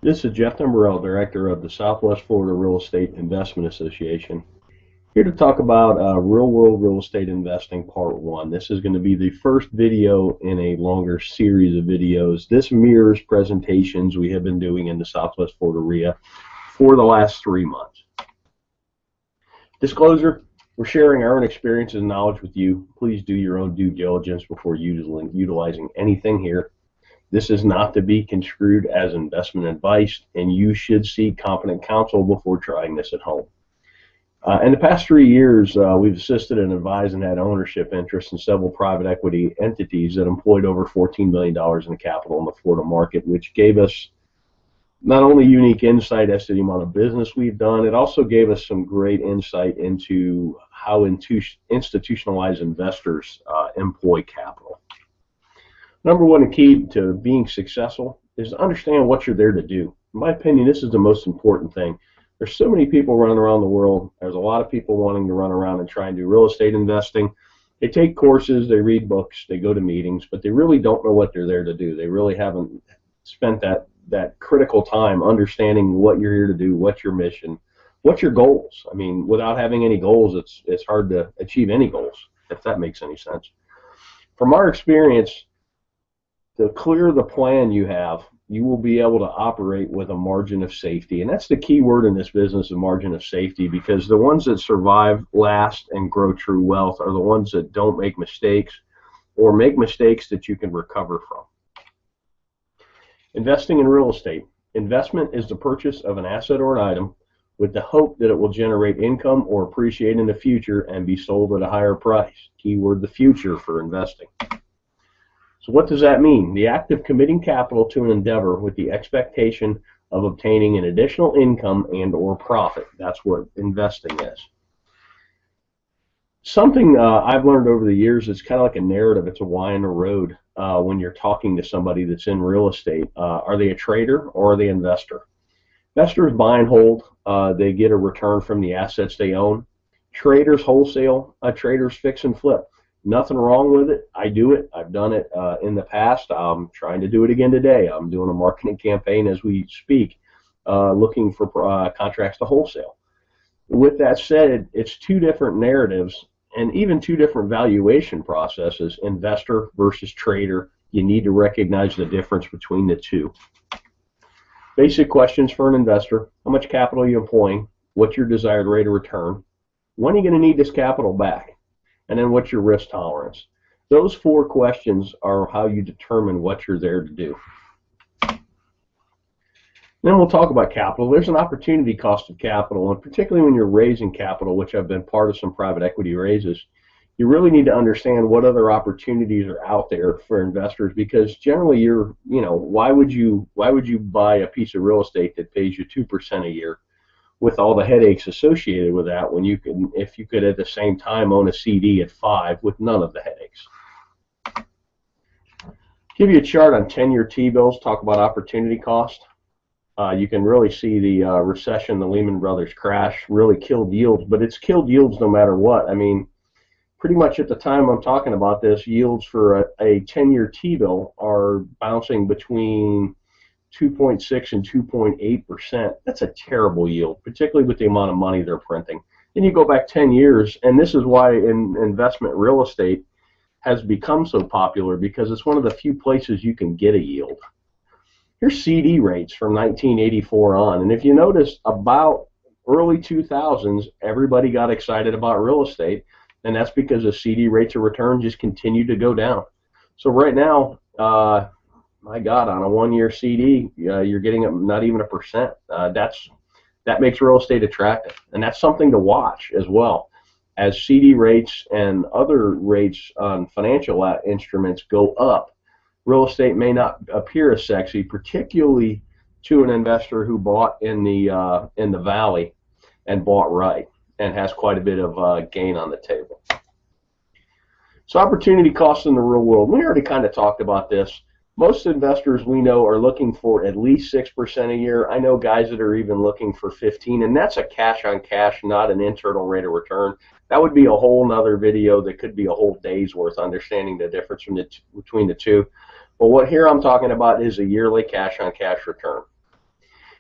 This is Jeff Timberell, Director of the Southwest Florida Real Estate Investment Association, here to talk about real-world real estate investing Part 1. This is going to be the first video in a longer series of videos. This mirrors presentations we have been doing in the Southwest Florida REIA for the last 3 months. Disclosure, we're sharing our own experiences and knowledge with you. Please do your own due diligence before utilizing anything here. This is not to be construed as investment advice, and you should seek competent counsel before trying this at home. In the past 3 years, we've assisted and advised and had ownership interests in several private equity entities that employed over $14 million in capital in the Florida market, which gave us not only unique insight as to the amount of business we've done, it also gave us some great insight into how institutionalized investors employ capital. Number one key to being successful is to understand what you're there to do. In my opinion, this is the most important thing. There's so many people running around the world. There's a lot of people wanting to run around and try and do real estate investing. They take courses, they read books, they go to meetings, but they really don't know what they're there to do. They really haven't spent that critical time understanding what you're here to do, what's your mission, what's your goals. I mean, without having any goals, it's hard to achieve any goals, if that makes any sense. From our experience, the clearer the plan you have, you will be able to operate with a margin of safety. And that's the key word in this business, a margin of safety, because the ones that survive, last, and grow true wealth are the ones that don't make mistakes or make mistakes that you can recover from. Investing in real estate. Investment is the purchase of an asset or an item with the hope that it will generate income or appreciate in the future and be sold at a higher price. Keyword, the future for investing. So what does that mean? The act of committing capital to an endeavor with the expectation of obtaining an additional income and or profit. That's what investing is. Something I've learned over the years, it's kind of like a narrative. It's a why in the road when you're talking to somebody that's in real estate. Are they a trader or are they an investor? Investors buy and hold. They get a return from the assets they own. Traders wholesale. Traders fix and flip. Nothing wrong with it. I do it. I've done it in the past. I'm trying to do it again today. I'm doing a marketing campaign as we speak, looking for contracts to wholesale. With that said, it's two different narratives and even two different valuation processes, investor versus trader. You need to recognize the difference between the two. Basic questions for an investor. How much capital are you employing? What's your desired rate of return? When are you going to need this capital back? And then what's your risk tolerance? Those 4 questions are how you determine what you're there to do. Then we'll talk about capital. There's an opportunity cost of capital, and particularly when you're raising capital, which I've been part of some private equity raises, you really need to understand what other opportunities are out there for investors, because generally why would you buy a piece of real estate that pays you 2% a year with all the headaches associated with that, when if you could at the same time own a CD at 5 with none of the headaches. Give you a chart on 10-year T-bills, talk about opportunity cost. You can really see the recession, the Lehman Brothers crash really killed yields, but it's killed yields no matter what. I mean, pretty much at the time I'm talking about this, yields for a 10-year T-bill are bouncing between 2.6 and 2.8%. That's a terrible yield, particularly with the amount of money they're printing. Then you go back 10 years, and this is why investment real estate has become so popular, because it's one of the few places you can get a yield. Here's CD rates from 1984 on, and if you notice, about early 2000s, everybody got excited about real estate, and that's because the CD rates of return just continued to go down. So right now, my God, on a 1-year CD, you're getting not even 1%. That makes real estate attractive, and that's something to watch as well. As CD rates and other rates on financial instruments go up, real estate may not appear as sexy, particularly to an investor who bought in the valley and bought right and has quite a bit of gain on the table. So opportunity costs in the real world. We already kind of talked about this. Most investors we know are looking for at least 6% a year. I know guys that are even looking for 15, and that's a cash on cash, not an internal rate of return. That would be a whole nother video that could be a whole day's worth, understanding the difference between the two. But what here I'm talking about is a yearly cash on cash return.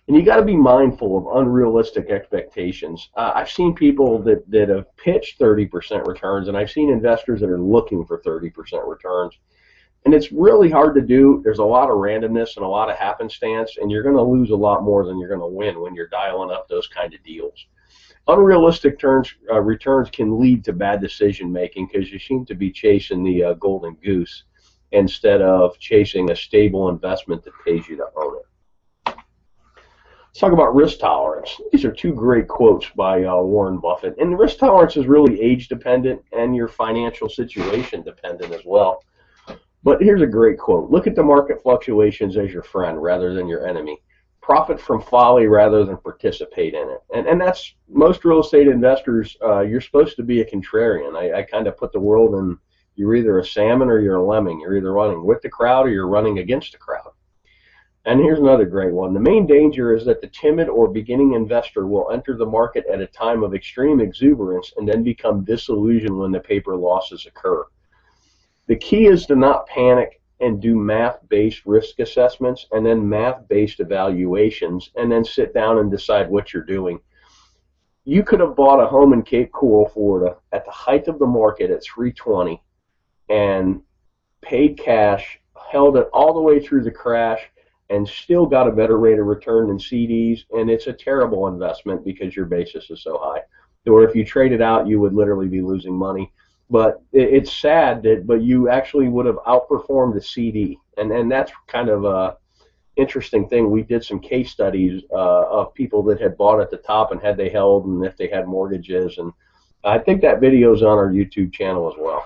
And you got to be mindful of unrealistic expectations. I've seen people that have pitched 30% returns, and I've seen investors that are looking for 30% returns. And it's really hard to do. There's a lot of randomness and a lot of happenstance, and you're going to lose a lot more than you're going to win when you're dialing up those kind of deals. Unrealistic returns can lead to bad decision making because you seem to be chasing the golden goose instead of chasing a stable investment that pays you to own it. Let's talk about risk tolerance. These are two great quotes by Warren Buffett. And risk tolerance is really age dependent and your financial situation dependent as well. But here's a great quote. Look at the market fluctuations as your friend rather than your enemy. Profit from folly rather than participate in it. And that's most real estate investors. You're supposed to be a contrarian. I kind of put the world in, you're either a salmon or you're a lemming. You're either running with the crowd or you're running against the crowd. And here's another great one. The main danger is that the timid or beginning investor will enter the market at a time of extreme exuberance and then become disillusioned when the paper losses occur. The key is to not panic and do math-based risk assessments and then math-based evaluations and then sit down and decide what you're doing. You could have bought a home in Cape Coral, Florida at the height of the market at 320 and paid cash, held it all the way through the crash, and still got a better rate of return than CDs, and it's a terrible investment because your basis is so high. Or if you trade it out, you would literally be losing money. But it's sad but you actually would have outperformed the CD, and that's kind of a interesting thing. We did some case studies of people that had bought at the top and had they held and if they had mortgages, and I think that video is on our YouTube channel as well.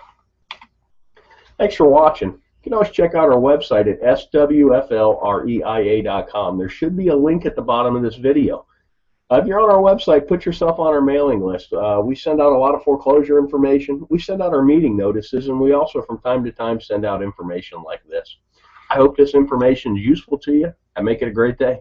Thanks for watching. You can always check out our website at swflreia.com. There should be a link at the bottom of this video. If you're on our website, put yourself on our mailing list. We send out a lot of foreclosure information. We send out our meeting notices, and we also from time to time send out information like this. I hope this information is useful to you, and make it a great day.